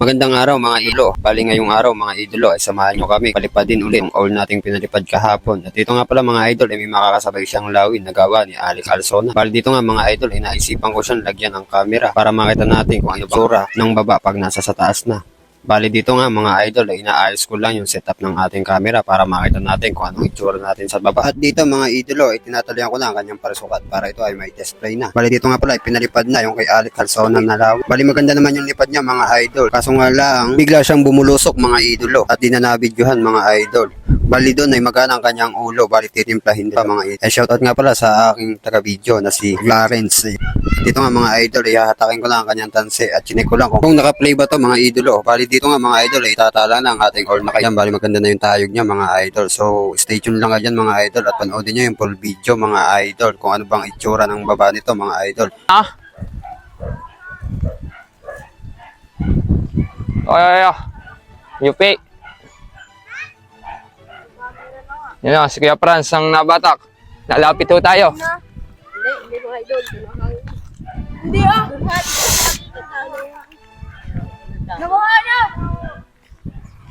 Magandang araw mga idolo. Bali ngayong araw mga idolo ay samahan nyo kami palipad din ulit ang all nating pinalipad kahapon. At dito nga pala mga idol ay may makakasabay siyang lawin na gawa ni Alex Alsona. Bali dito nga mga idol ay naisipan ko siyang lagyan ng camera para makita natin kung ano tsura ng baba pag nasa sa taas na. Bali dito nga mga idol ay inaayos ko lang yung setup ng ating camera para makita natin kung anong itsura natin sa baba. At dito mga idolo ay tinatalian ko na ang kanyang parasukat para ito ay may display na. Bali dito nga pala ay pinalipad na yung kay Alex Alsona na lawin. Bali maganda naman yung lipad niya mga idol. Kaso nga lang bigla siyang bumulusok mga idolo at di na nabidyohan mga idol. Bali doon ay magana ang kanyang ulo. Bali titimplahin pa mga idol. Shoutout nga pala sa aking taga-video na si Clarence. Dito nga mga idol ay hahatakin ko lang ang kanyang tanse at chinek ko lang kung naka-play ba to mga idolo. Bali dito nga mga idol ay itatala na ang ating all na kaya. Bali maganda na yung tayog niya mga idol. So stay tuned lang dyan mga idol at panoodin nyo yung full video mga idol kung ano bang itsura ng baba nito mga idol. Yupi. Yan na, si Kuya Franz ang nabatak. Lalapit ho tayo. Hindi mga idol. Hindi ah! Nakuha na!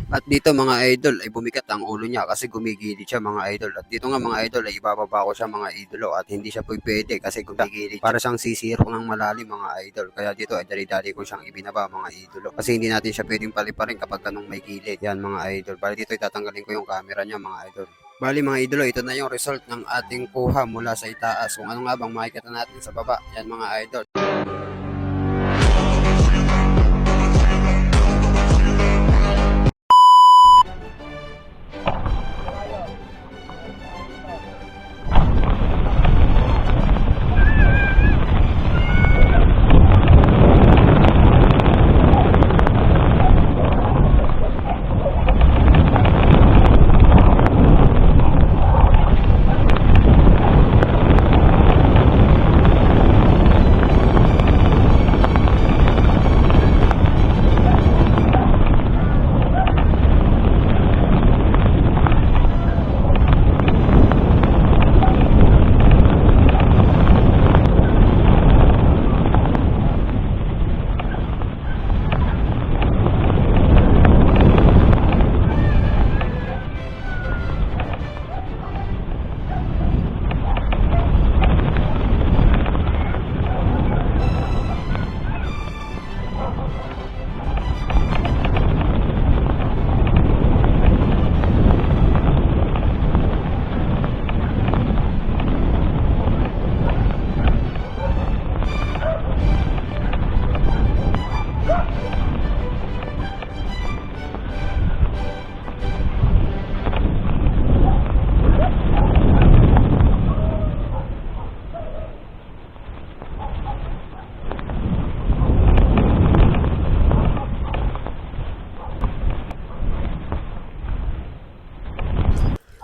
At dito mga idol ay bumikat ang ulo niya kasi gumigilid siya mga idol. At dito nga mga idol ay ibababa ko siya mga idolo at hindi siya pwede kasi gumigilid. Para siyang sisiro ng malalim mga idol. Kaya dito ay dali-dali ko siyang ibinaba mga idolo. Kasi hindi natin siya pwedeng paliparin kapag ganung may gilid. Yan mga idol. Bali dito ay tatanggalin ko yung camera niya mga idol. Bali mga idolo, ito na yung result ng ating kuha mula sa itaas. Kung ano nga bang makikita natin sa baba. Yan mga idol.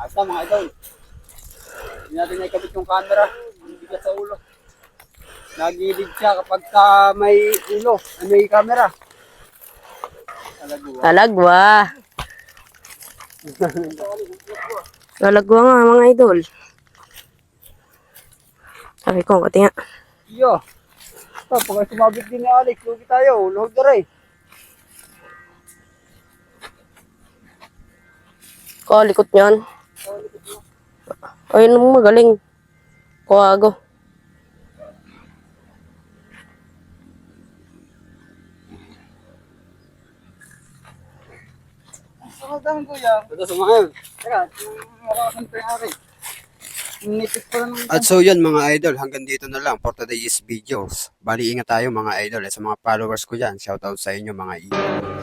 Asa mga idol. Hindi natin naikabit yung camera. Bigat sa ulo. Nagilid siya kapag may ulo. May camera. Talagwa. Talagwa. Talagwa nga mga idol. Sabi ko, kasi nga. Iyo. Pag sumabit din ni Alex, lugi tayo. Luhog na rin. Kalikot niyan. Ayun mo magaling. Kuwago. Sakadahan kuya. Ito sumahin. Teka, makakan pa yung At so yun mga idol, hanggang dito na lang for today's videos. Bali ingat tayo mga idol. Sa mga followers ko dyan, shoutout sa inyo mga idol.